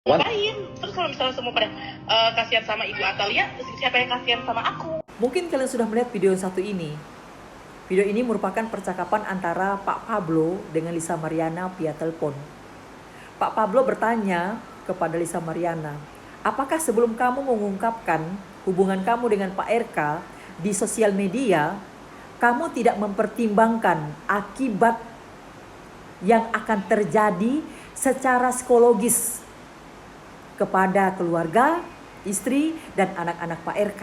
Ngapain? Terus kalau misalnya semua pada kasihan sama Ibu Atalia, terus siapa yang kasihan sama aku? Mungkin kalian sudah melihat video yang satu ini. Video ini merupakan percakapan antara Pak Pablo dengan Lisa Mariana via telepon. Pak Pablo bertanya kepada Lisa Mariana, apakah sebelum kamu mengungkapkan hubungan kamu dengan Pak RK di sosial media, kamu tidak mempertimbangkan akibat yang akan terjadi secara psikologis kepada keluarga, istri, dan anak-anak Pak RK?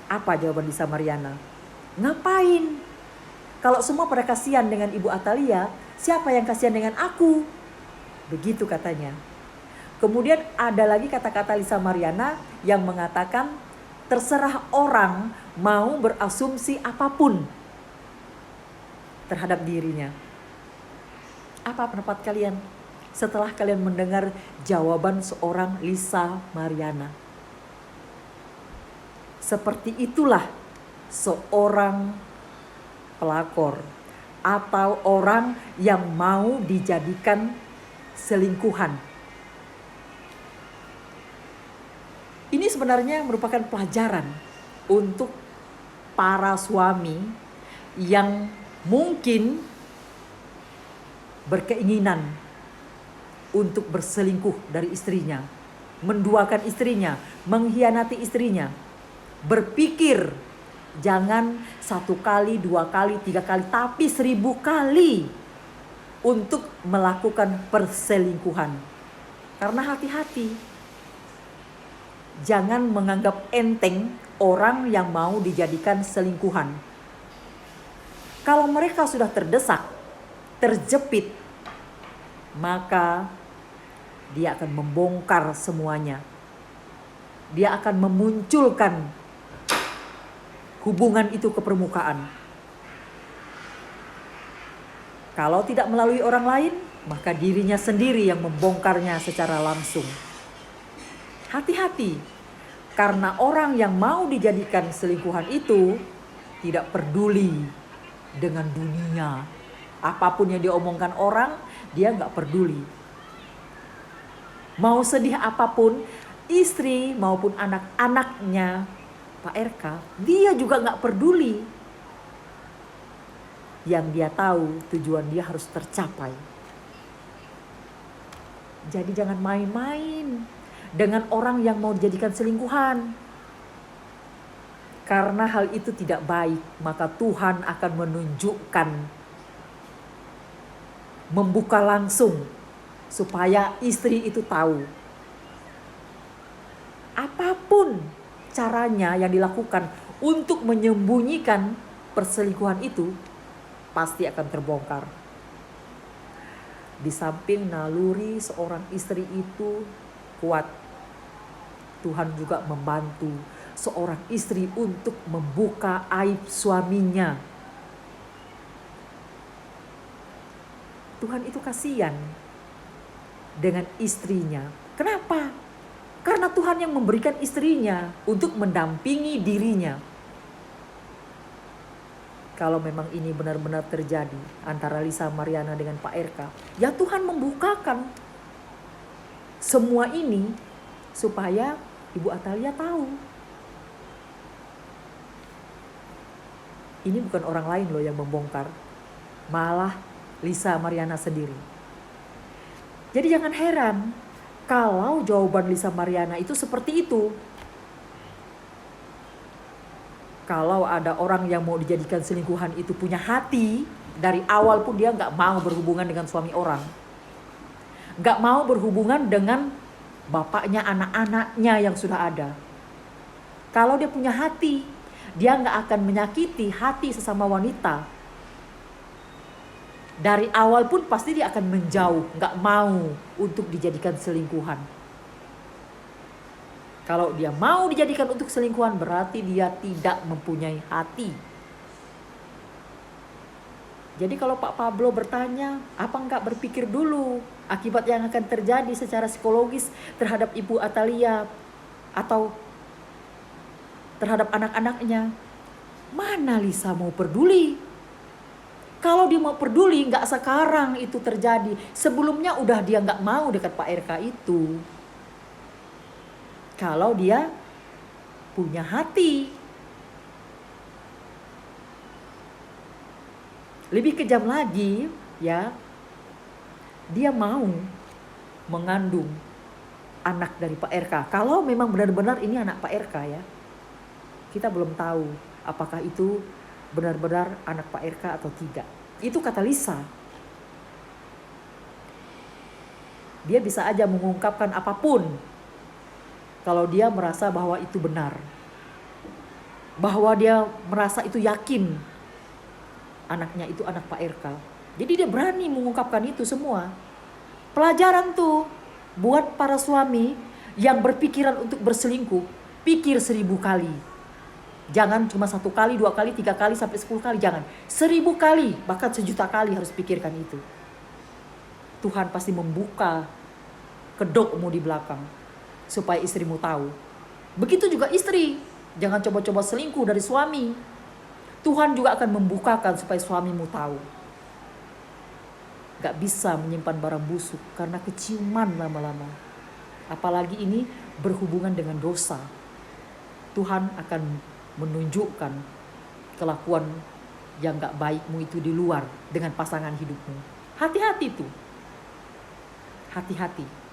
Apa jawaban Lisa Mariana? Ngapain? Kalau semua pada kasihan dengan Ibu Atalia, siapa yang kasihan dengan aku? Begitu katanya. Kemudian ada lagi kata-kata Lisa Mariana yang mengatakan terserah orang mau berasumsi apapun terhadap dirinya. Apa pendapat kalian setelah kalian mendengar jawaban seorang Lisa Mariana? Seperti itulah seorang pelakor atau orang yang mau dijadikan selingkuhan. Ini sebenarnya merupakan pelajaran untuk para suami yang mungkin berkeinginan untuk berselingkuh dari istrinya, menduakan istrinya, mengkhianati istrinya. Berpikir jangan 1 kali, 2 kali, 3 kali, tapi 1000 kali untuk melakukan perselingkuhan. Karena hati-hati, jangan menganggap enteng orang yang mau dijadikan selingkuhan. Kalau mereka sudah terdesak, terjepit, maka dia akan membongkar semuanya. Dia akan memunculkan hubungan itu ke permukaan. Kalau tidak melalui orang lain, maka dirinya sendiri yang membongkarnya secara langsung. Hati-hati, karena orang yang mau dijadikan selingkuhan itu tidak peduli dengan dunia. Apapun yang diomongkan orang, dia gak peduli. Mau sedih apapun, istri maupun anak-anaknya Pak RK, dia juga gak peduli. Yang dia tahu tujuan dia harus tercapai. Jadi jangan main-main dengan orang yang mau dijadikan selingkuhan. Karena hal itu tidak baik, maka Tuhan akan menunjukkan, membuka langsung supaya istri itu tahu. Apapun caranya yang dilakukan untuk menyembunyikan perselingkuhan itu pasti akan terbongkar. Di samping naluri seorang istri itu kuat, Tuhan juga membantu seorang istri untuk membuka aib suaminya. Tuhan itu kasihan dengan istrinya. Kenapa? Karena Tuhan yang memberikan istrinya untuk mendampingi dirinya. Kalau memang ini benar-benar terjadi antara Lisa Mariana dengan Pak RK, ya Tuhan membukakan semua ini supaya Ibu Atalia tahu. Ini bukan orang lain loh yang membongkar, malah Lisa Mariana sendiri. Jadi jangan heran kalau jawaban Lisa Mariana itu seperti itu. Kalau ada orang yang mau dijadikan selingkuhan itu punya hati, dari awal pun dia gak mau berhubungan dengan suami orang. Gak mau berhubungan dengan bapaknya, anak-anaknya yang sudah ada. Kalau dia punya hati, dia gak akan menyakiti hati sesama wanita. Dari awal pun pasti dia akan menjauh, gak mau untuk dijadikan selingkuhan. Kalau dia mau dijadikan untuk selingkuhan, berarti dia tidak mempunyai hati. Jadi kalau Pak Pablo bertanya, apa enggak berpikir dulu akibat yang akan terjadi secara psikologis terhadap Ibu Atalia atau terhadap anak-anaknya? Mana Lisa mau peduli? Kalau dia mau peduli, nggak sekarang itu terjadi. Sebelumnya udah dia nggak mau dekat Pak RK itu. Kalau dia punya hati. Lebih kejam lagi ya, dia mau mengandung anak dari Pak RK. Kalau memang benar-benar ini anak Pak RK ya, kita belum tahu apakah itu benar-benar anak Pak RK atau tidak. Itu kata Lisa. Dia bisa aja mengungkapkan apapun kalau dia merasa bahwa itu benar. Bahwa dia merasa itu yakin anaknya itu anak Pak RK. Jadi dia berani mengungkapkan itu semua. Pelajaran tuh buat para suami yang berpikiran untuk berselingkuh. Pikir 1000 kali. Jangan cuma 1 kali, 2 kali, 3 kali, sampai 10 kali. Jangan. 1000 kali, bahkan 1.000.000 kali harus pikirkan itu. Tuhan pasti membuka kedokmu di belakang supaya istrimu tahu. Begitu juga istri. Jangan coba-coba selingkuh dari suami. Tuhan juga akan membukakan supaya suamimu tahu. Gak bisa menyimpan barang busuk karena keciuman lama-lama. Apalagi ini berhubungan dengan dosa. Tuhan akan menunjukkan kelakuan yang gak baikmu itu di luar dengan pasangan hidupmu. Hati-hati tuh. Hati-hati.